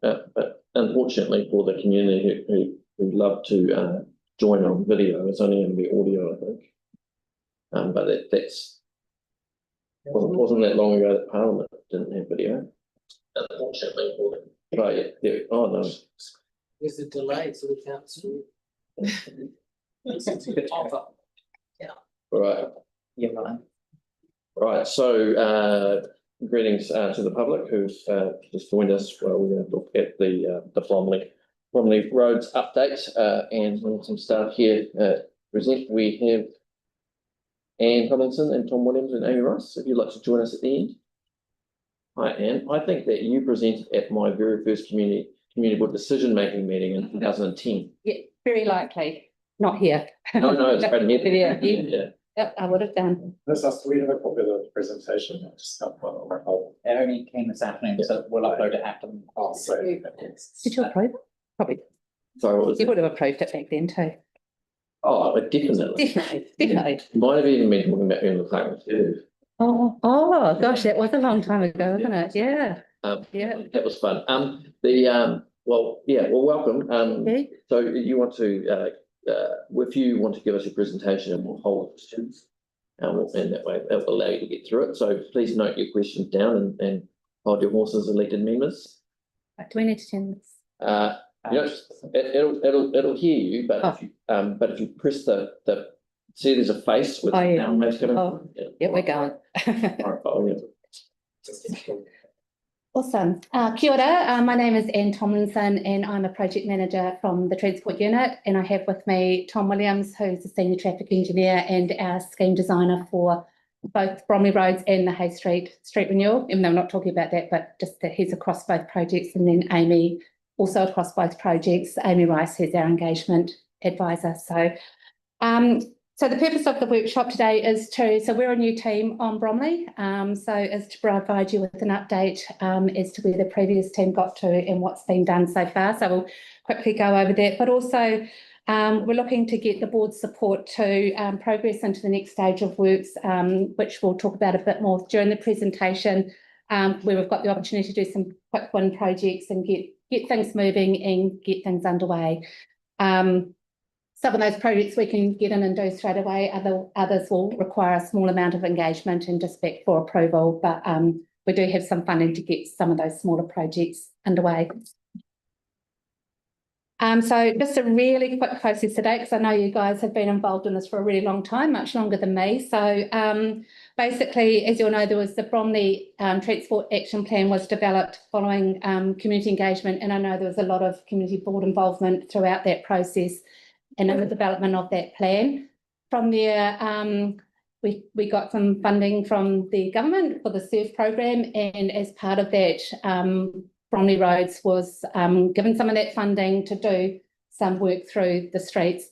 but unfortunately for the community who love to join on video, it's only going to be audio, I think. But that's wasn't that long ago that Parliament didn't have video. Unfortunately for them. But yeah, there, oh no. There's a delay, so we can't see. Yeah. Right. Yeah, right. Right. So greetings to the public who've just joined us. Well, we're going to look at the Bromley Roads update, and we have some staff here present. We have Anne Tomlinson and Tom Williams and Amy Rice. If you'd like to join us at the end. Hi, Anne. I think that you presented at my very first community board decision-making meeting in 2010. Yeah, very likely. Not here. No, it's right here. Yeah. Yep, I would have done. This has to be a copy of the presentation. It only came this afternoon, so we'll upload it after. Did you approve it? Probably. Sorry, what was You it? would have approved it back then too. Oh, definitely. Definitely. Might have even been talking about me on the phone too. Oh, gosh, that was a long time ago, wasn't it? Yeah. Yeah. That was fun. Well, welcome. Okay. So you want to, if you want to give us your presentation, and we'll hold questions, and that way it will allow you to get through it. So please note your questions down and hold your horses, elected members. Do we need to turn this? It'll hear you, but if you press the see, there's a face with down most of it. Yeah, we're going. Awesome. Kia ora. My name is Anne Tomlinson and I'm a project manager from the Transport Unit, and I have with me Tom Williams, who's a senior traffic engineer and our scheme designer for both Bromley Roads and the Hay Street renewal, even though I'm not talking about that, but just that he's across both projects, and then Amy also across both projects. Amy Rice, who's our engagement advisor. So the purpose of the workshop today is so we're a new team on Bromley, is to provide you with an update as to where the previous team got to and what's been done so far. So we'll quickly go over that, but also we're looking to get the board's support to progress into the next stage of works, which we'll talk about a bit more during the presentation, where we've got the opportunity to do some quick win projects and get things moving and get things underway. Some of those projects we can get in and do straight away. Others will require a small amount of engagement and just back for approval, but we do have some funding to get some of those smaller projects underway. So just a really quick process today, because I know you guys have been involved in this for a really long time, much longer than me. So basically, as you'll know, there was the Bromley Transport Action Plan was developed following community engagement, and I know there was a lot of community board involvement throughout that process and in the development of that plan. From there, we got some funding from the government for the SURF program, and as part of that, Bromley Roads was given some of that funding to do some work through the streets.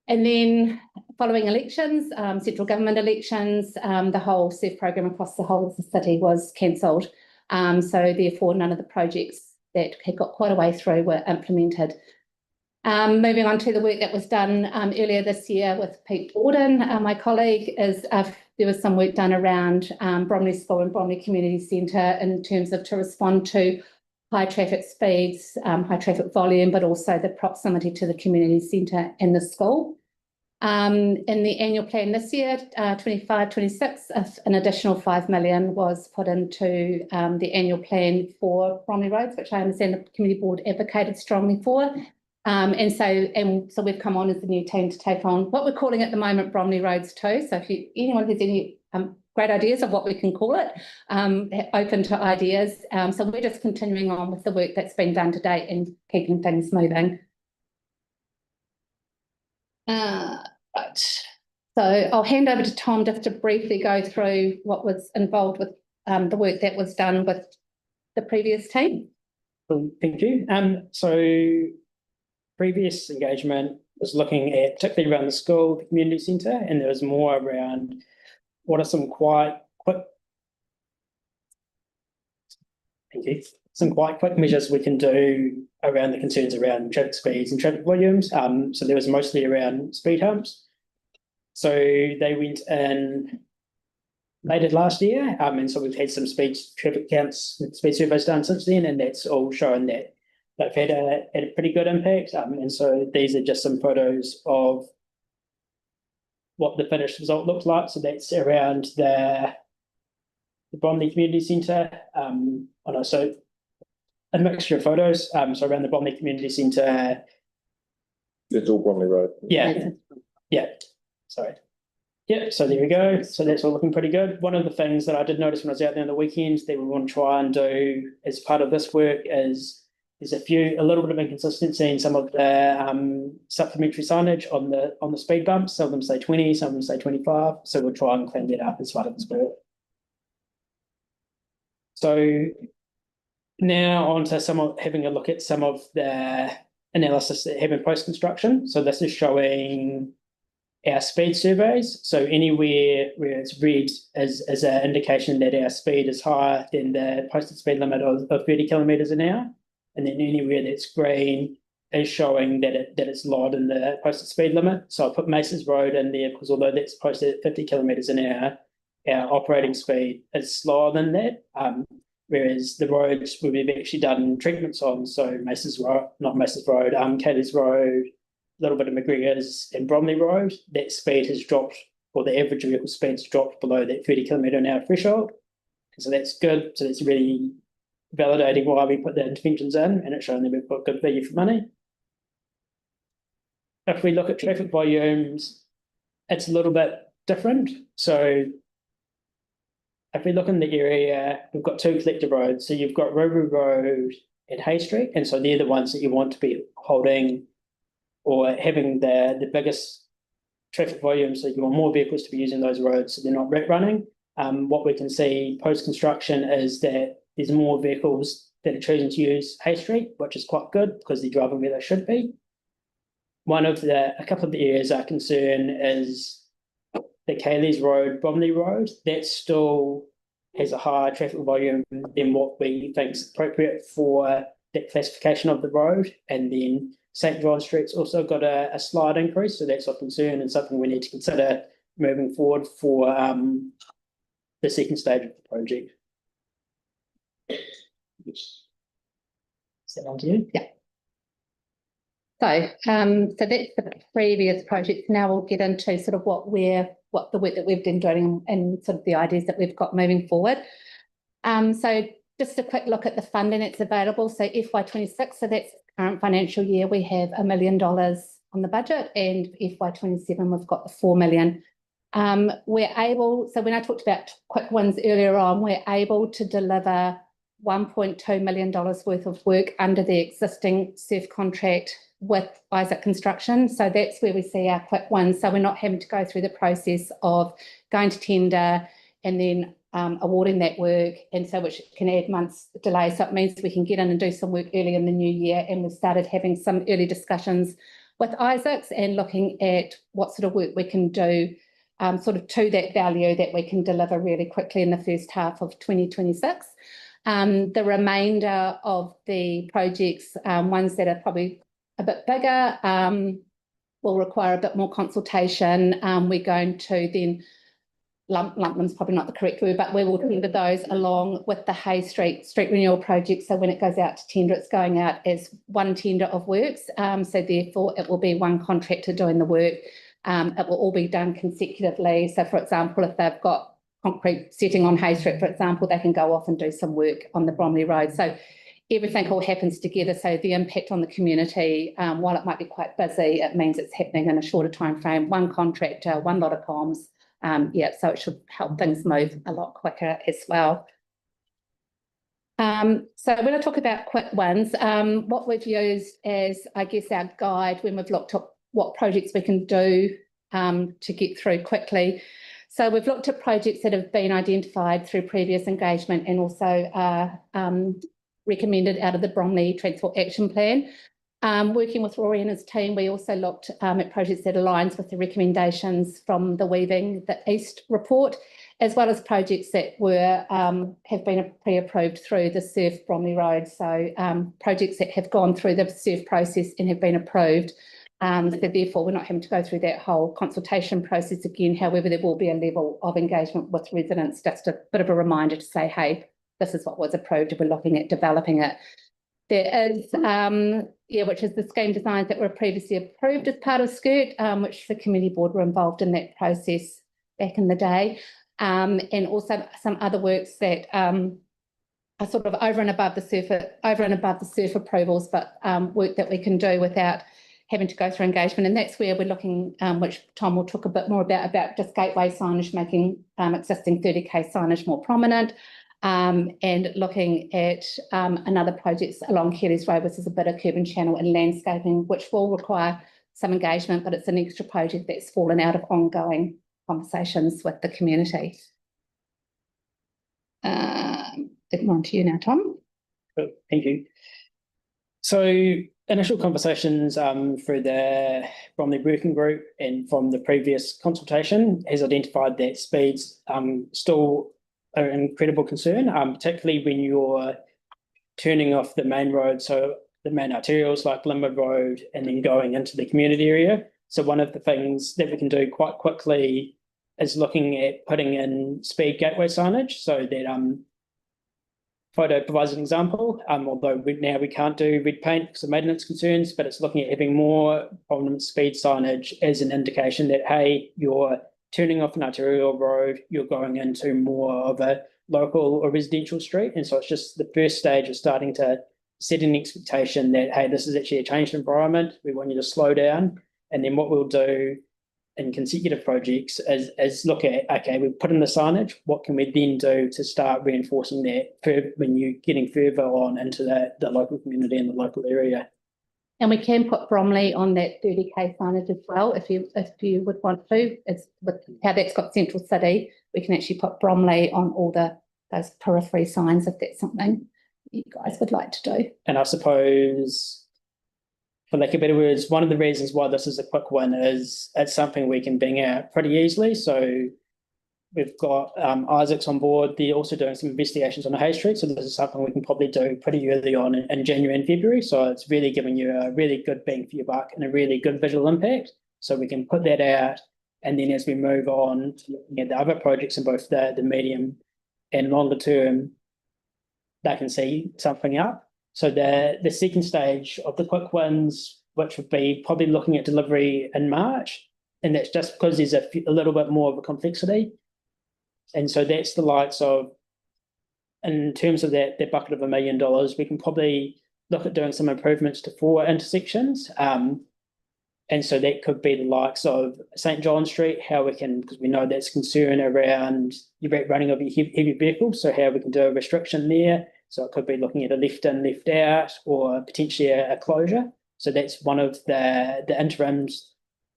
And then following elections, central government elections, the whole SURF program across the whole of the city was cancelled. So therefore, none of the projects that had got quite a way through were implemented. Moving on to the work that was done earlier this year with Pete Borden, my colleague, is there was some work done around Bromley School and Bromley Community Centre in terms of to respond to high traffic speeds, high traffic volume, but also the proximity to the community centre and the school. In the annual plan this year, 25-26, an additional $5 million was put into the annual plan for Bromley Roads, which I understand the community board advocated strongly for. And so we've come on as the new team to take on what we're calling at the moment Bromley Roads 2. So if anyone has any great ideas of what we can call it, open to ideas. So we're just continuing on with the work that's been done to date and keeping things moving. Right. So I'll hand over to Tom just to briefly go through what was involved with the work that was done with the previous team. Well, thank you. So previous engagement was looking at particularly around the school, the community centre, and there was more around what are some quite quick measures we can do around the concerns around traffic speeds and traffic volumes. So there was mostly around speed humps. So they went in completed last year. And so we've had some speed traffic counts, speed surveys done since then, and that's all showing that they've had a pretty good impact. And so these are just some photos of what the finished result looks like. So that's around the Bromley Community Centre. So a mixture of photos. So around the Bromley Community Centre. It's all Bromley Road. Yeah. Sorry. Yeah, so there we go. So that's all looking pretty good. One of the things that I did notice when I was out there on the weekends that we want to try and do as part of this work is there's a little bit of inconsistency in some of the supplementary signage on the speed bumps. Some of them say 20, some of them say 25. So we'll try and clean that up as part of this work. So now on to having a look at some of the analysis that have in post-construction. So this is showing our speed surveys. So anywhere where it's red is an indication that our speed is higher than the posted speed limit of 30 kilometres an hour. And then anywhere that's green is showing that it's lower than the posted speed limit. So I put Maces Road in there because although that's posted at 50 kilometres an hour, our operating speed is slower than that. Whereas the roads where we've actually done treatments on, so Maces Road, not Maces Road, Kayleys Road, a little bit of McGregor's and Bromley Road, that speed has dropped, or the average vehicle speed's dropped below that 30 kilometre an hour threshold. So that's good. So that's really validating why we put the interventions in, and it's showing that we've got good value for money. If we look at traffic volumes, it's a little bit different. So if we look in the area, we've got two collector roads. So you've got Robu Road and Hay Street, and so they're the ones that you want to be holding or having the biggest traffic volume. So you want more vehicles to be using those roads so they're not rat running. What we can see post-construction is that there's more vehicles that are choosing to use Hay Street, which is quite good because they're driving where they should be. A couple of the areas our concern is the Kayleys Road, Bromley Road. That still has a higher traffic volume than what we think is appropriate for that classification of the road. And then St. John Street's also got a slight increase, so that's a concern and something we need to consider moving forward for the second stage of the project. Is that on to you? Yeah. So that's the previous projects. Now we'll get into sort of what the work that we've been doing and sort of the ideas that we've got moving forward. So just a quick look at the funding that's available. So FY26, so that's current financial year, we have $1 million on the budget, and FY27 we've got the 4 million. We're able, so when I talked about quick wins earlier on, we're able to deliver $1.2 million worth of work under the existing SURF contract with Isaac Construction. So that's where we see our quick wins. So we're not having to go through the process of going to tender and then awarding that work, and so which can add months delay. So it means we can get in and do some work early in the new year, and we've started having some early discussions with Isaacs and looking at what sort of work we can do sort of to that value that we can deliver really quickly in the first half of 2026. The remainder of the projects, ones that are probably a bit bigger, will require a bit more consultation. We're going to then lump them's probably not the correct word, but we will tender those along with the Hay Street renewal project. So when it goes out to tender, it's going out as one tender of works. So therefore it will be one contractor doing the work. It will all be done consecutively. So for example, if they've got concrete setting on Hay Street, for example, they can go off and do some work on the Bromley Road. So everything all happens together. So the impact on the community, while it might be quite busy, it means it's happening in a shorter time frame, one contractor, one lot of comms. So it should help things move a lot quicker as well. So when I talk about quick wins, what we've used as, I guess, our guide when we've looked at what projects we can do to get through quickly. So we've looked at projects that have been identified through previous engagement and also are recommended out of the Bromley Transport Action Plan. Working with Rory and his team, we also looked at projects that aligns with the recommendations from the Weaving the East report, as well as projects that were have been pre-approved through the SURF Bromley Road. So projects that have gone through the SURF process and have been approved So therefore, we're not having to go through that whole consultation process again. However, there will be a level of engagement with residents, just a bit of a reminder to say, hey, this is what was approved, we're looking at developing it. There is, which is the scheme designs that were previously approved as part of SCIRT, which the community board were involved in that process back in the day. And also some other works that are sort of over and above the SURF approvals, but work that we can do without having to go through engagement. And that's where we're looking, which Tom will talk a bit more about just gateway signage, making existing 30K signage more prominent, and looking at another projects along Kelly's Road, which is a bit of curb and channel and landscaping, which will require some engagement, but it's an extra project that's fallen out of ongoing conversations with the community. On to you now, Tom. Cool, thank you. So initial conversations through from the working group and from the previous consultation has identified that speeds still are an incredible concern, particularly when you're turning off the main road, so the main arterials like Linwood Road, and then going into the community area. So one of the things that we can do quite quickly is looking at putting in speed gateway signage, so that photo provides an example, although we can't do red paint because of maintenance concerns, but it's looking at having more prominent speed signage as an indication that, hey, you're turning off an arterial road, you're going into more of a local or residential street. And so it's just the first stage of starting to set an expectation that, hey, this is actually a changed environment, we want you to slow down. And then what we'll do in consecutive projects is look at, okay, we've put in the signage, what can we then do to start reinforcing that when you're getting further on into the local community and the local area. And we can put Bromley on that 30K signage as well, if you would want to. It's with how that's got Central City, we can actually put Bromley on all those periphery signs if that's something you guys would like to do. And I suppose, for lack of better words, one of the reasons why this is a quick one is it's something we can bang out pretty easily. So we've got Isaac's on board. They're also doing some investigations on the Hay Street. So this is something we can probably do pretty early on in January and February. So it's really giving you a really good bang for your buck and a really good visual impact. So we can put that out. And then as we move on to looking at the other projects in both the medium and longer term, they can see something up. So the second stage of the quick wins, which would be probably looking at delivery in March, and that's just because there's a little bit more of a complexity. And so that's the likes of, in terms of that bucket of $1 million, we can probably look at doing some improvements to 4 intersections. And so that could be the likes of St. John Street, how we can, because we know that's concern around your running of your heavy vehicles, so how we can do a restriction there. So it could be looking at a left in, left out, or potentially a closure. So that's one of the interim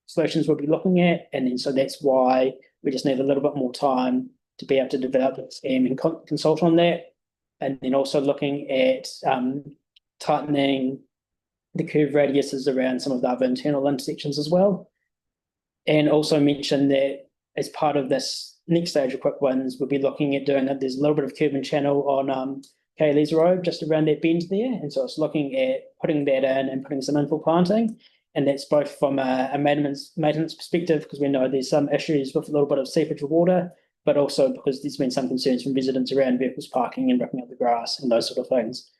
solutions we'll be looking at. And then so that's why we just need a little bit more time to be able to develop the scheme and consult on that. And then also looking at tightening the curve radiuses around some of the other internal intersections as well. And also mention that as part of this next stage of quick wins, we'll be looking at doing that. There's a little bit of curb and channel on Kaylee's Road, just around that bend there. And so it's looking at putting that in and putting some infill planting. And that's both from a maintenance perspective, because we know there's some issues with a little bit of seepage of water, but also because there's been some concerns from residents around vehicles parking and ripping up the grass and those sort of things.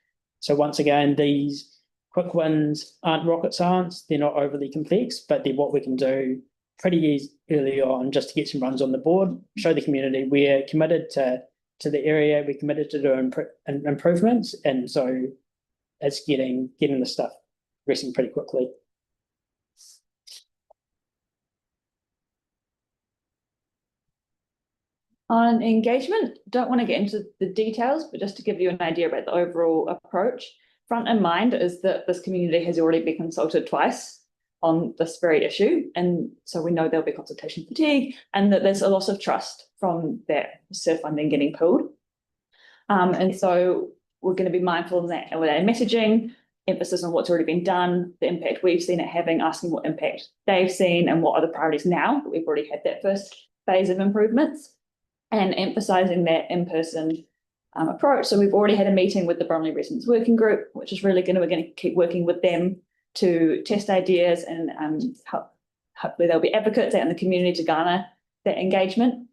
So once again, these quick wins aren't rocket science, they're not overly complex, but they're what we can do pretty easy early on just to get some runs on the board, show the community we're committed to the area, we're committed to doing improvements, and so it's getting the stuff progressing pretty quickly. On engagement, don't want to get into the details, but just to give you an idea about the overall approach, front in mind is that this community has already been consulted twice on this very issue. And so we know there'll be consultation fatigue and that there's a loss of trust from that SURF funding getting pulled. And so we're going to be mindful of that with our messaging, emphasis on what's already been done, the impact we've seen it having, asking what impact they've seen and what are the priorities now that we've already had that first phase of improvements, and emphasising that in-person approach. So we've already had a meeting with the Bromley Residents Working Group, which is really we're going to keep working with them to test ideas and hopefully there'll be advocates out in the community to garner that engagement.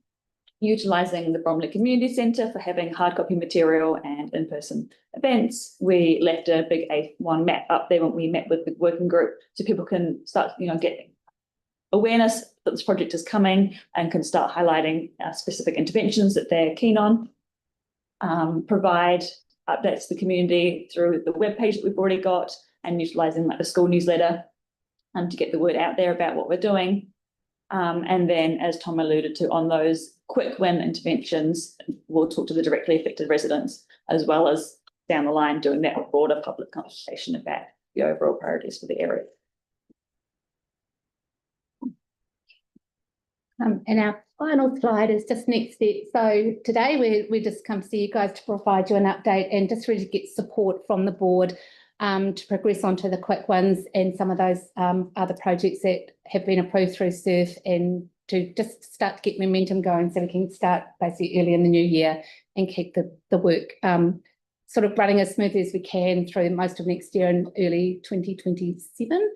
Utilising the Bromley Community Centre for having hard copy material and in-person events. We left a big A1 map up there when we met with the working group so people can start, getting awareness that this project is coming and can start highlighting specific interventions that they're keen on. Provide updates to the community through the webpage that we've already got and utilising like the school newsletter to get the word out there about what we're doing. And then, as Tom alluded to, on those quick win interventions, we'll talk to the directly affected residents, as well as down the line doing that broader public consultation about the overall priorities for the area. And our final slide is just next step. So today we just come to see you guys to provide you an update and just really get support from the board to progress onto the quick wins and some of those other projects that have been approved through SURF, and to just start to get momentum going so we can start basically early in the new year and keep the work sort of running as smoothly as we can through most of next year and early 2027.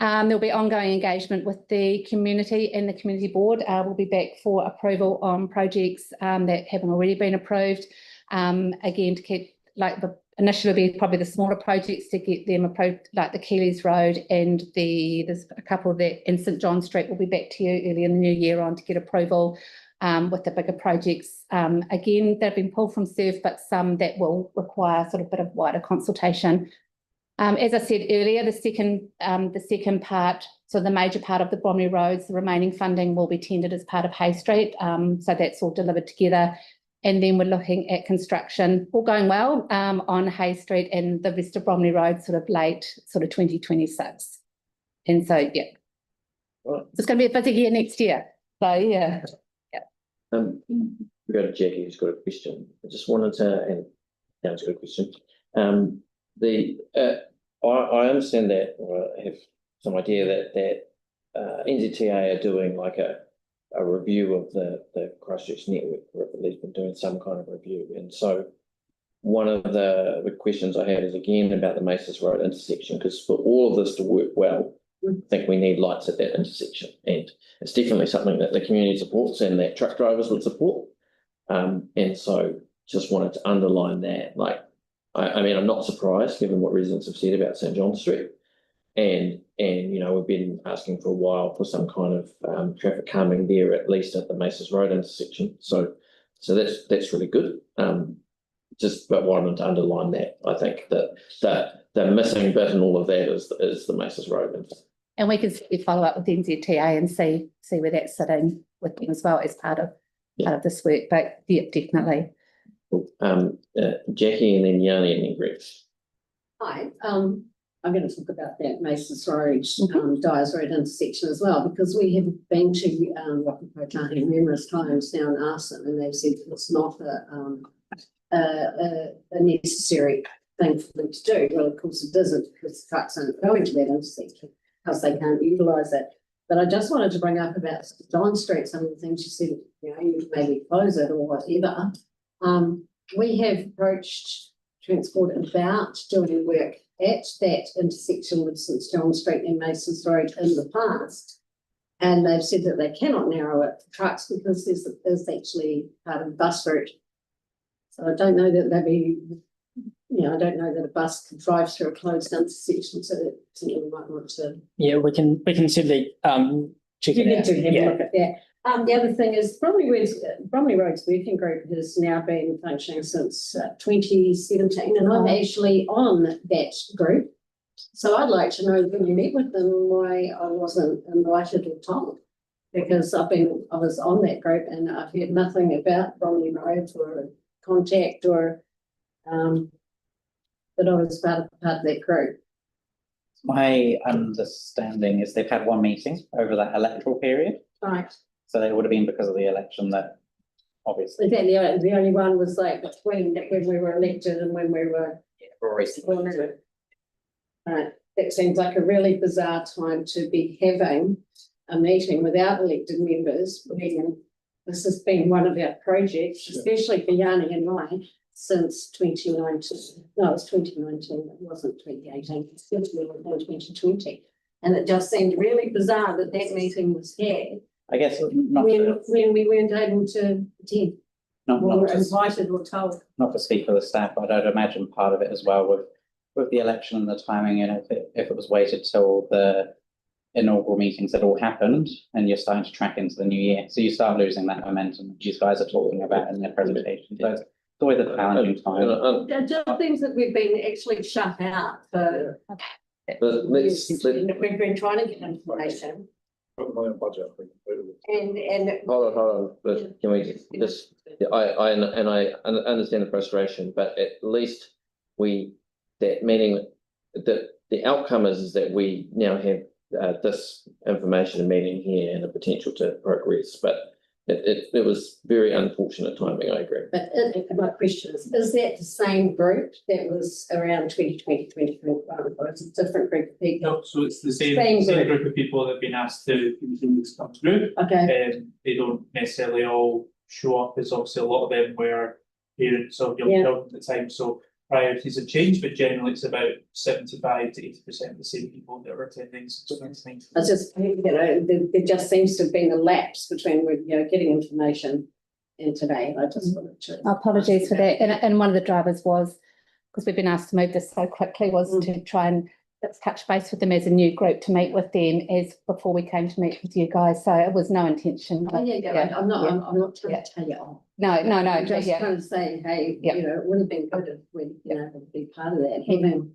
There'll be ongoing engagement with the community and the community board. We'll be back for approval on projects that haven't already been approved. Again, to keep initially be probably the smaller projects to get them approved, like the Keelys Road and there's a couple that in St John Street. Will be back to you early in the new year on to get approval with the bigger projects. Again, they've been pulled from SURF, but some that will require sort of a bit of wider consultation. As I said earlier, the second part, so the major part of the Bromley roads, the remaining funding will be tendered as part of Hay Street. So that's all delivered together. And then we're looking at construction, all going well, on Hay Street and the rest of Bromley Road, sort of late, sort of 2026. And so, yeah, it's going to be a busy year next year. So, yeah. We go to Jackie, who's got a question. I just wanted to, and Dan's got a question. I understand that, or I have some idea that NZTA are doing like a review of the Christchurch network. They've been doing some kind of review, and so one of the questions I had is again about the Masons Road intersection, because for all of this to work well, I think we need lights at that intersection, and it's definitely something that the community supports and that truck drivers would support. And so just wanted to underline that. Like, I mean, I'm not surprised given what residents have said about St John Street. And we've been asking for a while for some kind of traffic calming there, at least at the Masons Road intersection. So that's really good. But wanted to underline that. I think that the missing bit in all of that is the Masons Road. And we can follow up with NZTA and see where that's sitting with them as well as part of this work. But yeah, definitely. Jackie, and then Yanni, and then Greg. Hi, I'm going to talk about that Masons Road, Dyers Road intersection as well, because we have been to Waitai numerous times now and asked them, and they've said it's not a necessary thing for them to do. Well, of course it isn't, because the trucks aren't going to that intersection because they can't utilise it. But I just wanted to bring up about John Street, some of the things you said, you could maybe close it or whatever. We have approached Transport about doing work at that intersection with St John Street and Masons Road in the past. And they've said that they cannot narrow it for trucks because there's actually part of the bus route. So I don't know that I don't know that a bus could drive through a closed intersection, so that's something we might want to. Yeah, we can certainly check it out. To have a look at that. The other thing is Bromley Roads Working Group has now been functioning since 2017, and I'm actually on that group. So I'd like to know when you met with them why I wasn't invited or told, because I was on that group and I've heard nothing about Bromley Roads or contact or that I was part of that group. My understanding is they've had one meeting over that electoral period. Right. So they would have been because of the election that obviously. The only one was like between when we were elected and when we were. Right. That seems like a really bizarre time to be having a meeting without elected members. This has been one of our projects, especially for Yanni and I, since 2019. No, it was 2019, it wasn't 2018, it's 2020. And it just seemed really bizarre that that meeting was had I guess not when we weren't able to attend, not or to invited or told. not to speak for the staff, but I'd imagine part of it as well with the election and the timing, and if it was waited till the inaugural meetings had all happened and you're starting to track into the new year. So you start losing that momentum you guys are talking about in their presentation. So it's always a challenging time. There are just things that we've been actually shut out for. We've been trying to get information Got the million budget. we completed it. and. Hold on, but can we just, I understand the frustration, but at least that meeting, the outcome is that we now have this information and meeting here and a potential to progress, but it was very unfortunate timing, I agree. But my question is that the same group that was around 2021, or is it a different group of people? No, so it's the Same same group. group of people that have been asked to continue to come through. Okay, They don't necessarily all show up, as obviously a lot of them were parents of young Yeah. children at the time, so priorities have changed, but generally it's about 75 to 80% of the same people that are attending since 2019. it's just, there just seems to have been a lapse between, getting information and today. I just wanted to. Apologies for that. And one of the drivers was, because we've been asked to move this so quickly, was to try and touch base with them as a new group, to meet with them as before we came to meet with you guys. So it was no intention. Oh, yeah, I'm not trying to tell you off. No, I'm just yeah. trying to say, hey, Yeah. it would have been good if we'd been able to be part of that, having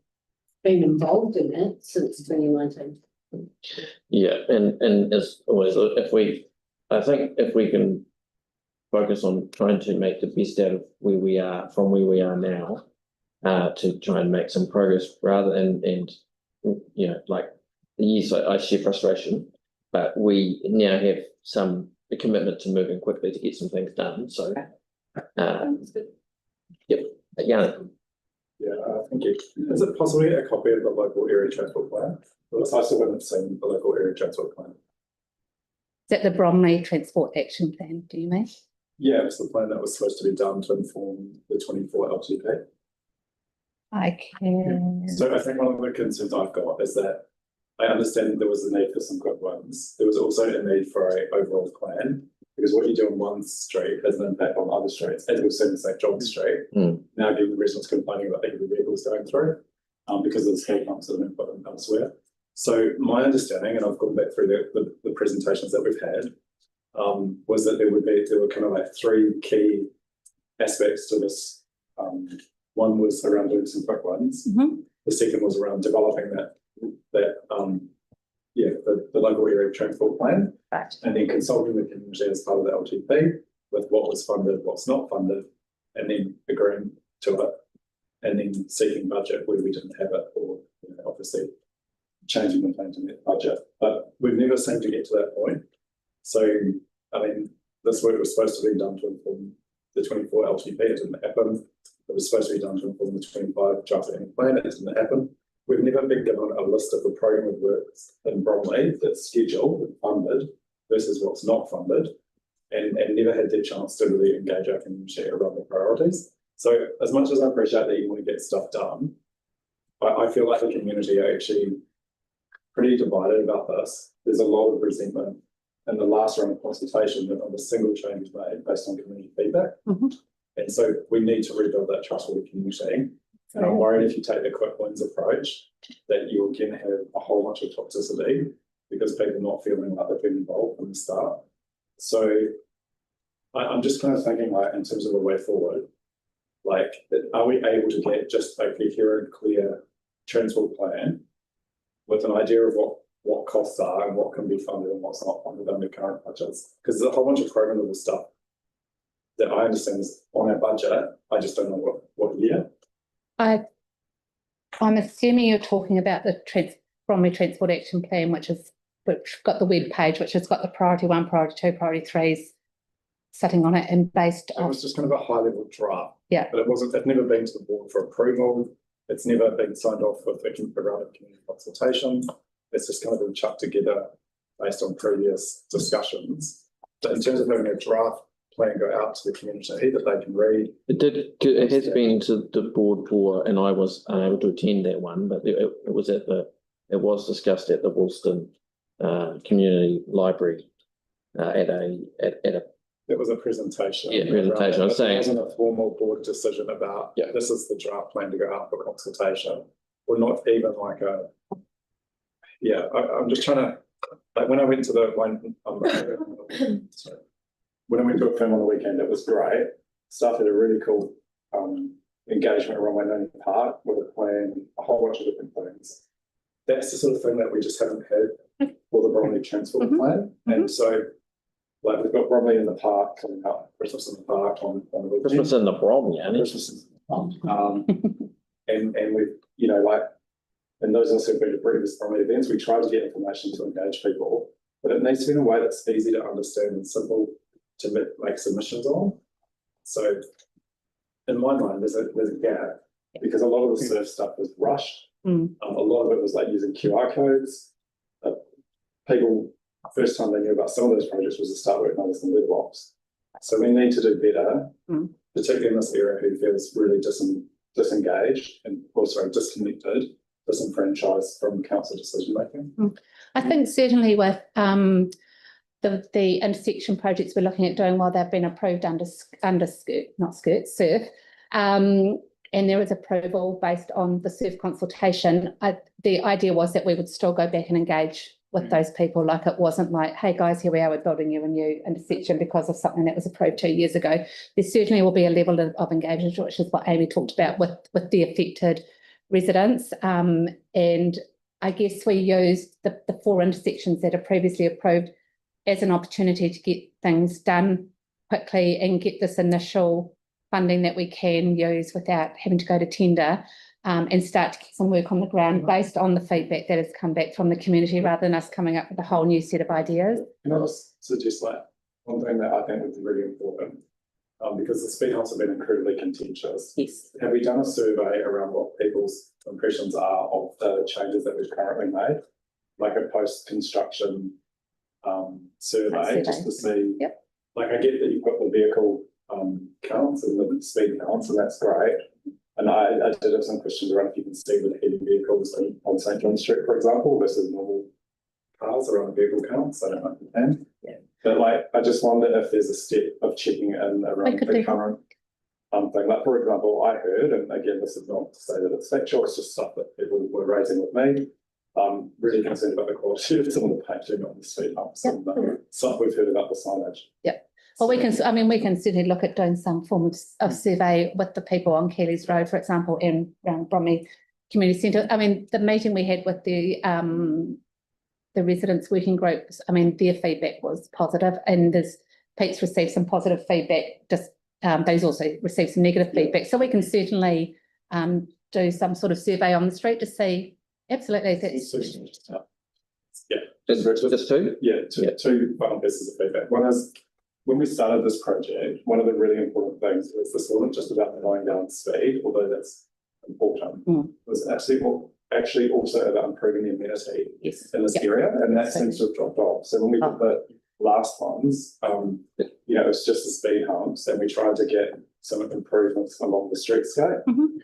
been involved in it since 2019. Yeah, and as always, I think if we can focus on trying to make the best out of where we are, from where we are now, to try and make some progress rather and like, yes, I share frustration, but we now have the commitment to moving quickly to get some things done, so. Yep, yeah. Yeah, thank you. Is it possibly a copy of the local area transport plan? Because I still haven't seen the local area transport plan. Is that the Bromley Transport Action Plan, do you mean? Yeah, it's the plan that was supposed to be done to inform the 24 LTP. I can. So I think one of the concerns I've got is that I understand there was a need for some quick ones. There was also a need for an overall plan, because what you do on one street has an impact on other streets, as we've seen in St John's Street. Now again, the residents complaining about the heavy vehicles going through because of the speed bumps that have been put in elsewhere. So my understanding, and I've gone back through the presentations that we've had, was that there were kind of like three key aspects to this. One was around doing some quick ones. The second was around developing the local area transport plan, Right. and then consulting the community as part of the LTP with what was funded, what's not funded, and then agreeing to it, and then seeking budget where we didn't have it, or obviously changing the plan to meet budget. But we've never seemed to get to that point. So I mean, this work was supposed to be done to inform the 24 LTP. It didn't happen. It was supposed to be done to inform the 25 draft plan. It didn't happen. We've never been given a list of the program of works in Bromley that's scheduled and funded versus what's not funded, and never had the chance to really engage our community around the priorities. So as much as I appreciate that you want to get stuff done, I feel like the community are actually pretty divided about this. There's a lot of resentment. In the last round of consultation, that not a single change was made based on community feedback. And so we need to rebuild that trust with the community. And I'm worried if you take the quick wins approach, that you again have a whole bunch of toxicity because people not feeling like they've been involved from the start. So I'm just kind of thinking, like, in terms of a way forward, like, are we able to get just a coherent, clear transport plan with an idea of what costs are and what can be funded and what's not funded under current budgets? Because there's a whole bunch of program level stuff that I understand is on our budget. I just don't know what year. I'm assuming you're talking about the Bromley Transport Action Plan, which got the web page, which has got the priority 1, priority 2, priority 3s sitting on it, and based It on. was just kind of a high level draft. Yeah. But it's never been to the board for approval. It's never been signed off with a round of community consultation. It's just kind of been chucked together based on previous discussions. But in terms of having a draft plan go out to the community that they can read. It has been to the board for, and I was unable to attend that one, but it was discussed at the Woolston Community Library at a It was a presentation. Yeah, presentation. I was saying- It wasn't a formal board decision about, Yeah. this is the draft plan to go out for consultation. Or not even like a, I'm just trying to, like, when I went to the one, sorry. When I went to a film on the weekend, it was great. Staff had a really cool engagement around Waitai Park with a plan, a whole bunch of different things. That's the sort of thing that we just haven't had for the Bromley Transport Plan. And so, like, we've got Bromley in the park coming up, Christmas in the park on the weekend. Christmas in the Brom, yeah. Christmas is and we've, like, and those also have been to previous Bromley events, we try to get information to engage people, but it needs to be in a way that's easy to understand and simple to make submissions on. So in my mind, there's a gap, because a lot of the surf stuff was rushed. A lot of it was like using QR codes. People, first time they knew about some of those projects was to start working on this in web blocks. So we need to do better, particularly in this area who feels really disengaged and also disconnected, disenfranchised from council decision making. I think certainly with the intersection projects we're looking at doing while they've been approved under surf. And there is approval based on the surf consultation. The idea was that we would still go back and engage with those people. Like, it wasn't like, hey guys, here we are, we're building you a new intersection because of something that was approved 2 years ago. There certainly will be a level of engagement, which is what Amy talked about with the affected residents. And I guess we used the 4 intersections that are previously approved as an opportunity to get things done quickly and get this initial funding that we can use without having to go to tender, and start to get some work on the ground based on the feedback that has come back from the community, rather than us coming up with a whole new set of ideas. Can I just suggest, like, one thing that I think would be really important, because the speed humps have been incredibly contentious. Yes. Have we done a survey around what people's impressions are of the changes that we've currently made? Like a post-construction survey, just to see. Yep. Like, I get that you've got the vehicle counts and the speed counts, and that's great. And I did have some questions around if you can see with heavy vehicles on St. John Street, for example, versus normal cars around vehicle counts. I don't know if you can. Yeah. But, like, I just wonder if there's a step of checking in around the current thing. Like, for example, I heard, and again, this is not to say that it's factual, it's just stuff that people were raising with me. I'm really concerned about the quality of some of the painting on the speed humps and stuff we've heard about the signage. Yep. Well, we can certainly look at doing some form of survey with the people on Keeley's Road, for example, and around Bromley Community Centre. I mean, the meeting we had with the residents working groups, I mean, their feedback was positive, and Pete's received some positive feedback, just but he's also received some negative feedback. So we can certainly do some sort of survey on the street to see. Absolutely. Just two? Yeah, two final pieces of feedback. One is, when we started this project, one of the really important things was this wasn't just about going down speed, although that's important. It was actually also about improving the amenity in this area, and that seems to have dropped off. So when we did the last ones, it was just the speed humps, and we tried to get some improvements along the streetscape.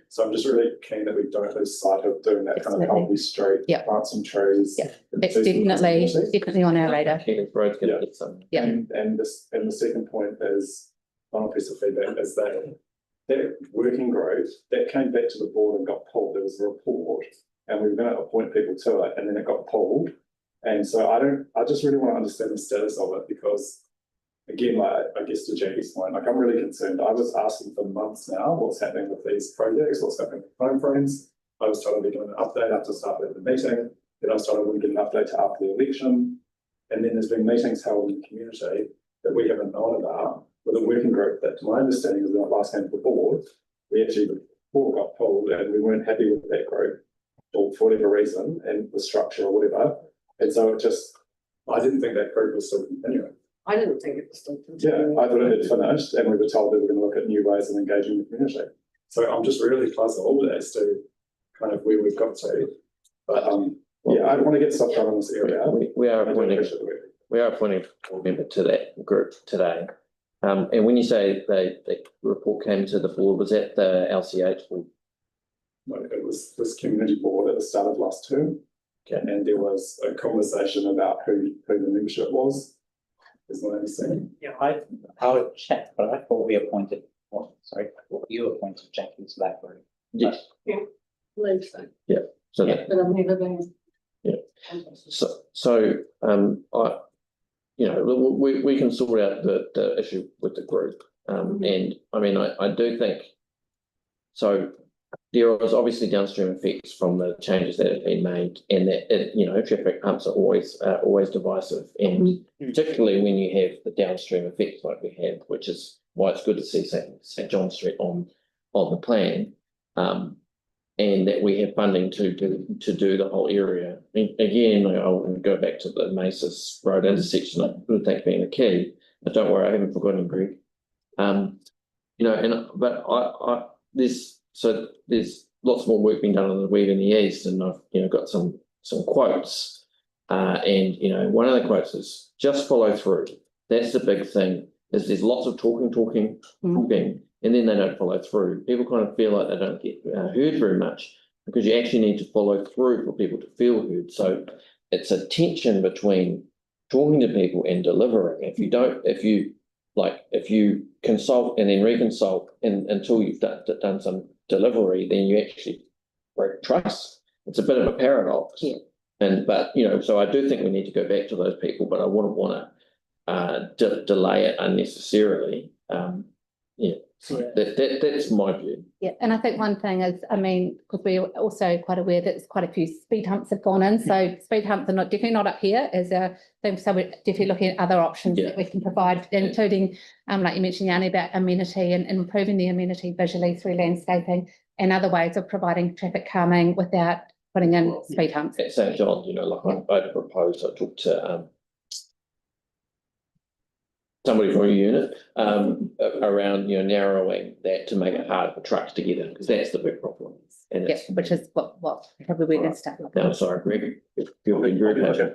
So I'm just really keen that we don't lose sight of doing that kind of healthy street, plant some trees. Yeah, it's definitely on our radar. Keeley Road's going to get some. Yeah. And the second point is, final piece of feedback is that working group that came back to the board and got pulled. There was a report, and we were going to appoint people to it, and then it got pulled. And so I just really want to understand the status of it, because, again, like, I guess to Jackie's point, like, I'm really concerned. I was asking for months now what's happening with these projects, what's happening with timeframes. I was told I'd be given an update after starting the meeting. Then I was told I wouldn't get an update till after the election. And then there's been meetings held in the community that we haven't known about, with a working group that, to my understanding, is not last came to the board. We actually, the board got pulled, and we weren't happy with that group, or for whatever reason, and the structure or whatever. And so I didn't think that group was still continuing. I didn't think it was still continuing. Yeah, I thought it had finished, and we were told that we were going to look at new ways of engaging the community. So I'm just really puzzled as to kind of where we've got to. But I want to get stuff done in this area. We are appointing a board member to that group today. And when you say the report came to the board, was that the LCH board? No, it was this community board at the start of last term. Okay. And there was a conversation about who the membership was. Is my understanding. Yeah, I would check, but I thought we appointed, I thought you appointed Jackie to that group. Yes. Believe so. So Yeah, but I've never been. Yeah. So, I, you know, we can sort out the issue with the group. And I mean, I do think, so there was obviously downstream effects from the changes that have been made, and that, you know, traffic humps are always divisive, and particularly when you have the downstream effects like we have, which is why it's good to see St John Street on the plan. And that we have funding to do the whole area. Again, I will go back to the Maces Road intersection. I would think being the key, but don't worry, I haven't forgotten, Greg. You know, but there's lots more work being done on the weave in the east, and I've, you know, got some quotes. And you know, one of the quotes is just follow through. That's the big thing. Is there's lots of talking. And then they don't follow through. People kind of feel like they don't get heard very much, because you actually need to follow through for people to feel heard. So it's a tension between talking to people and delivering. If you consult and then reconsult until you've done some delivery, then you actually break trust. It's a bit of a paradox. Yeah. But you know, so I do think we need to go back to those people, but I wouldn't want to delay it unnecessarily. That's my view. Yeah, and I think one thing is, I mean, because we're also quite aware that there's quite a few speed humps have gone in, so speed humps are definitely not up here as a thing, so we're definitely looking at other options that we can provide, including, like you mentioned, Yanni, about amenity and improving the amenity visually through landscaping and other ways of providing traffic calming without putting in speed humps. At St John, you know, like I proposed, I talked to somebody from a unit around, you know, narrowing that to make it harder for trucks to get in, because that's the big problem. And Yeah, which is what probably we're going to start looking no, at. sorry, Greg, you've been very patient.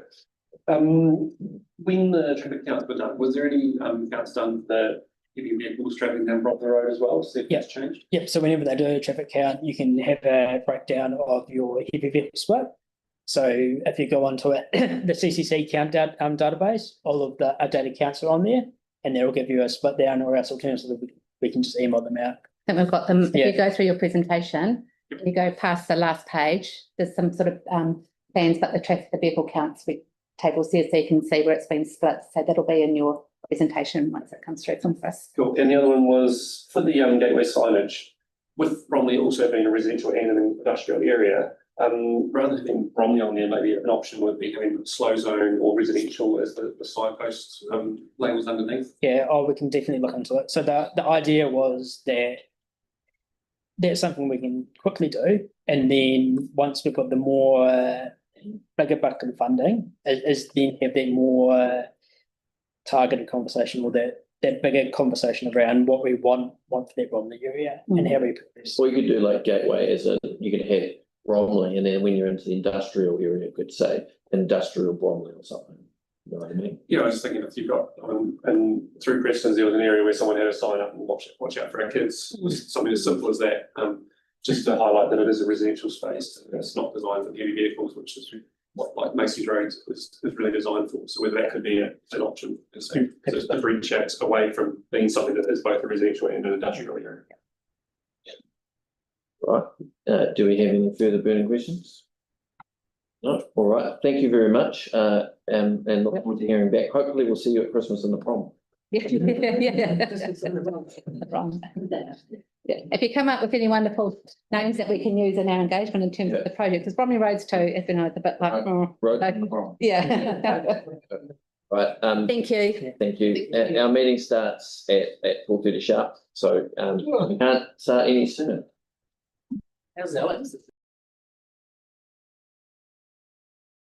When the traffic counts were done, was there any counts done for the heavy vehicles travelling down Brockman Road as well, to see if it's changed? Yep, so whenever they do a traffic count, you can have a breakdown of your heavy vehicle split. So if you go onto it, the CCC count database, all of the updated counts are on there, and they'll give you a split down, or else alternatively we can just email them out. I think we've got them. If you go through your presentation, you go past the last page, there's some sort of plans, but the vehicle counts with tables there, so you can see where it's been split. So that'll be in your presentation once it comes through from us. Cool. And the other one was for the gateway signage, with Bromley also being a residential and an industrial area. Rather than Bromley on there, maybe an option would be having slow zone or residential as the signposts labels underneath. Yeah, we can definitely look into it. So the idea was that that's something we can quickly do, and then once we've got the more bigger bucket of funding, is then have that more targeted conversation, or that bigger conversation around what we want for that Bromley area and how we progress. Or you could do like gateway, as in you could have Bromley, and then when you're into the industrial area, you could say industrial Bromley or something. You know what I mean? Yeah, I was just thinking if you've got, and through Preston's, there was an area where someone had a sign up and watch out for our kids. It was something as simple as that, just to highlight that it is a residential space. It's not designed for heavy vehicles, which is what like Macy's Road is really designed for. So whether that could be an option, so it differentiates away from being something that is both a residential and an industrial area. Right. Do we have any further burning questions? No. All right. Thank you very much. And look forward to hearing back. Hopefully, we'll see you at Christmas in the prom. Yeah. If you come up with any wonderful names that we can use in our engagement in terms of the project, because Bromley Roads too, if you know, it's a bit like, Road like- in the prom. yeah. Right. Thank you. Thank you. Our meeting starts at 4:30 sharp. So we can't start any sooner. How's Alex?